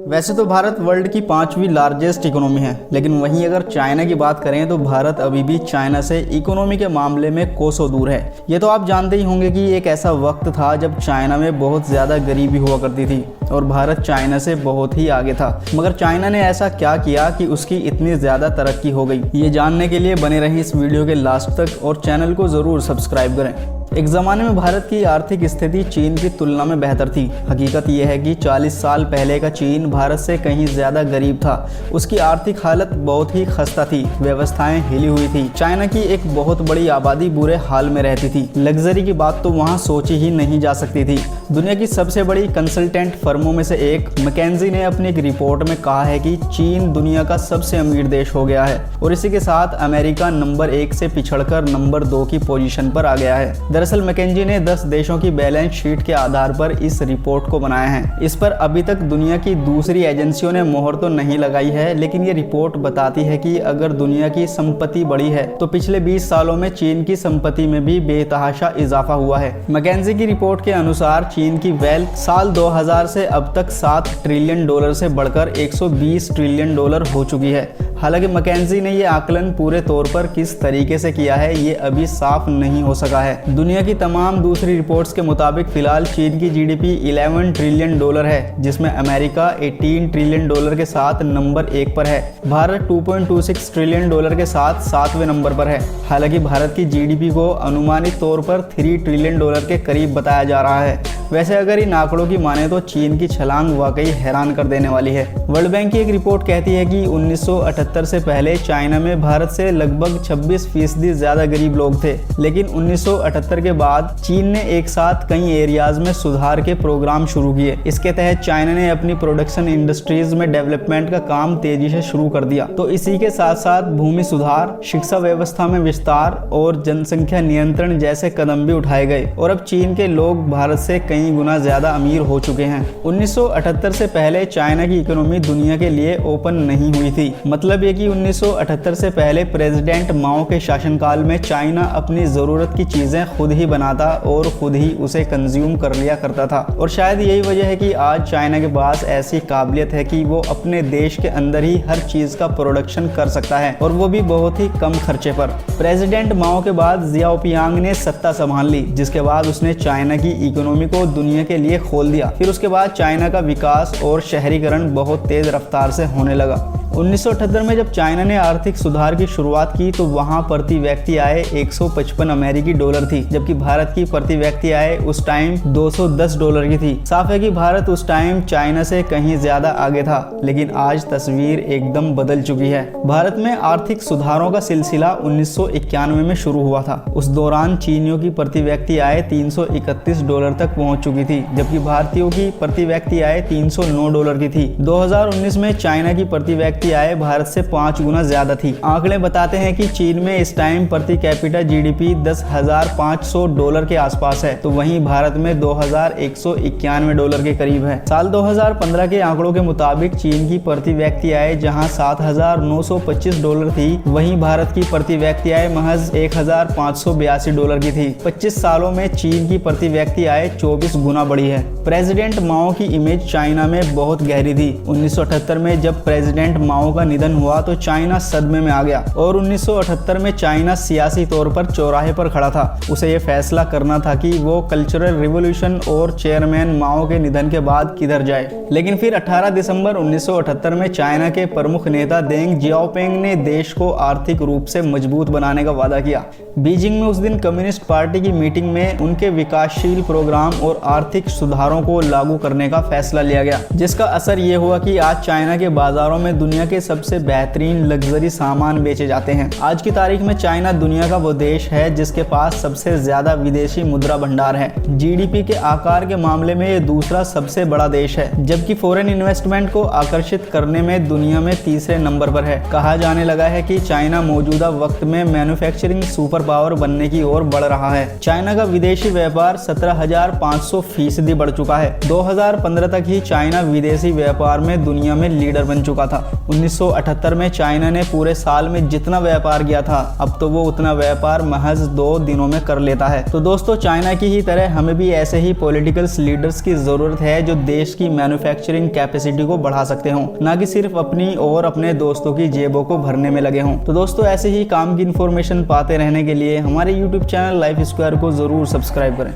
वैसे तो भारत वर्ल्ड की 5वीं लार्जेस्ट इकोनॉमी है, लेकिन वहीं अगर चाइना की बात करें तो भारत अभी भी चाइना से इकोनॉमी के मामले में कोसों दूर है। ये तो आप जानते ही होंगे कि एक ऐसा वक्त था जब चाइना में बहुत ज़्यादा गरीबी हुआ करती थी और भारत चाइना से बहुत ही आगे था। मगर चाइना ने ऐसा क्या किया कि उसकी इतनी ज़्यादा तरक्की हो गई, ये जानने के लिए बने रहें इस वीडियो के लास्ट तक और चैनल को ज़रूर सब्सक्राइब करें। एक ज़माने में भारत की आर्थिक स्थिति चीन की तुलना में बेहतर थी। हकीकत यह है कि 40 साल पहले का चीन भारत से कहीं ज़्यादा गरीब था। उसकी आर्थिक हालत बहुत ही खस्ता थी, व्यवस्थाएं हिली हुई थी। चाइना की एक बहुत बड़ी आबादी बुरे हाल में रहती थी। लग्जरी की बात तो वहाँ सोची ही नहीं जा सकती थी। दुनिया की सबसे बड़ी कंसल्टेंट फर्मों में से एक मैकेंजी ने अपनी एक रिपोर्ट में कहा है कि चीन दुनिया का सबसे अमीर देश हो गया है और इसी के साथ अमेरिका नंबर 1 से पिछड़कर नंबर 2 की पोजीशन पर आ गया है। दरअसल मैकेंजी ने 10 देशों की बैलेंस शीट के आधार पर इस रिपोर्ट को बनाया है। इस पर अभी तक दुनिया की दूसरी एजेंसियों ने मोहर तो नहीं लगाई है, लेकिन ये रिपोर्ट बताती है कि अगर दुनिया की संपत्ति बढ़ी है तो पिछले 20 सालों में चीन की संपत्ति में भी बेतहाशा इजाफा हुआ है। मैकेंजी की रिपोर्ट के अनुसार चीन की वेल्थ साल 2000 से अब तक $7 ट्रिलियन से बढ़कर $120 ट्रिलियन हो चुकी है। हालांकि मैकेंजी ने ये आकलन पूरे तौर पर किस तरीके से किया है ये अभी साफ नहीं हो सका है। दुनिया की तमाम दूसरी रिपोर्ट्स के मुताबिक फिलहाल चीन की जीडीपी $11 ट्रिलियन है, जिसमें अमेरिका $18 ट्रिलियन के साथ नंबर 1 पर है। भारत $2.26 ट्रिलियन के साथ 7वें नंबर पर है। हालांकि भारत की जीडीपी को अनुमानित तौर पर $3 ट्रिलियन के करीब बताया जा रहा है। वैसे अगर इन आंकड़ों की माने तो चीन की छलांग वाकई हैरान कर देने वाली है। वर्ल्ड बैंक की एक रिपोर्ट कहती है कि 1978 से पहले चाइना में भारत से लगभग 26% ज्यादा गरीब लोग थे, लेकिन 1978 के बाद चीन ने एक साथ कई एरियाज में सुधार के प्रोग्राम शुरू किए। इसके तहत चाइना ने अपनी प्रोडक्शन इंडस्ट्रीज में डेवलपमेंट का काम तेजी से शुरू कर दिया। तो इसी के साथ साथ भूमि सुधार, शिक्षा व्यवस्था में विस्तार और जनसंख्या नियंत्रण जैसे कदम भी उठाए गए और अब चीन के लोग भारत से कई गुना ज्यादा अमीर हो चुके हैं। 1978 से पहले चाइना की इकोनॉमी दुनिया के लिए ओपन नहीं हुई थी। मतलब ये कि 1978 से पहले प्रेसिडेंट माओ के शासनकाल में चाइना अपनी जरूरत की चीजें खुद ही बनाता और खुद ही उसे कंज्यूम कर लिया करता था। और शायद यही वजह है कि आज चाइना के पास ऐसी काबिलियत है कि वो अपने देश के अंदर ही हर चीज का प्रोडक्शन कर सकता है और वो भी बहुत ही कम खर्चे पर। प्रेसिडेंट माओ के बाद जियाओपियांग ने सत्ता संभाल ली, जिसके बाद उसने चाइना की इकोनॉमी को दुनिया के लिए खोल दिया। फिर उसके बाद चाइना का विकास और शहरीकरण बहुत तेज रफ्तार से होने लगा। 1978 में जब चाइना ने आर्थिक सुधार की शुरुआत की तो वहां प्रति व्यक्ति आय $155 अमेरिकी थी, जबकि भारत की प्रति व्यक्ति आय उस टाइम $210 की थी। साफ है कि भारत उस टाइम चाइना से कहीं ज्यादा आगे था, लेकिन आज तस्वीर एकदम बदल चुकी है। भारत में आर्थिक सुधारों का सिलसिला 1991 में शुरू हुआ था। उस दौरान चीनियों की प्रति व्यक्ति आय $331 तक पहुंच चुकी थी, जबकि भारतीयों की प्रति व्यक्ति आय $309 की थी। 2019 में चाइना की प्रति व्यक्ति आय भारत से 5 गुना ज्यादा थी। आंकड़े बताते हैं कि चीन में इस टाइम प्रति कैपिटा जीडीपी $10,500 के आसपास है, तो वहीं भारत में $2,191 के करीब है। साल 2015 के आंकड़ों के मुताबिक चीन की प्रति व्यक्ति आय जहां $7,925 थी, वहीं भारत की प्रति व्यक्ति आय महज $1,582 की थी। 25 सालों में चीन की प्रति व्यक्ति आय 24 गुना बढ़ी है। प्रेसिडेंट माओ की इमेज चाइना में बहुत गहरी थी। 1978 में जब प्रेसिडेंट माओ का निधन हुआ तो चाइना सदमे में आ गया और 1978 में चाइना सियासी तौर पर चौराहे पर खड़ा था। उसे ये फैसला करना था कि वो कल्चरल रिवॉल्यूशन और चेयरमैन माओ के निधन के बाद किधर जाए। लेकिन फिर 18 दिसंबर 1978 में चाइना के प्रमुख नेता देंग जियाओपिंग ने देश को आर्थिक रूप से मजबूत बनाने का वादा किया। बीजिंग में उस दिन कम्युनिस्ट पार्टी की मीटिंग में उनके विकासशील प्रोग्राम और आर्थिक सुधारों को लागू करने का फैसला लिया गया, जिसका असर ये हुआ कि आज चाइना के बाजारों में दुनिया के सबसे बेहतरीन लग्जरी सामान बेचे जाते हैं। आज की तारीख में चाइना दुनिया का वो देश है जिसके पास सबसे ज्यादा विदेशी मुद्रा भंडार है। जीडीपी के आकार के मामले में ये दूसरा सबसे बड़ा देश है, जबकि फॉरेन इन्वेस्टमेंट को आकर्षित करने में दुनिया में तीसरे नंबर पर है। कहा जाने लगा है कि चाइना मौजूदा वक्त में मैन्युफैक्चरिंग सुपर पावर बनने की ओर बढ़ रहा है। चाइना का विदेशी व्यापार 17,500% बढ़ चुका है। 2015 तक ही चाइना विदेशी व्यापार में दुनिया में लीडर बन चुका था। 1978 में चाइना ने पूरे साल में जितना व्यापार किया था, अब तो वो उतना व्यापार महज 2 दिनों में कर लेता है। तो दोस्तों, चाइना की ही तरह हमें भी ऐसे ही पॉलिटिकल लीडर्स की जरूरत है जो देश की मैन्युफैक्चरिंग कैपेसिटी को बढ़ा सकते हों, ना कि सिर्फ अपनी और अपने दोस्तों की जेबों को भरने में लगे हों। तो दोस्तों, ऐसे ही काम की इन्फॉर्मेशन पाते रहने के लिए हमारे यूट्यूब चैनल लाइफ स्क्वायर को जरूर सब्सक्राइब करें।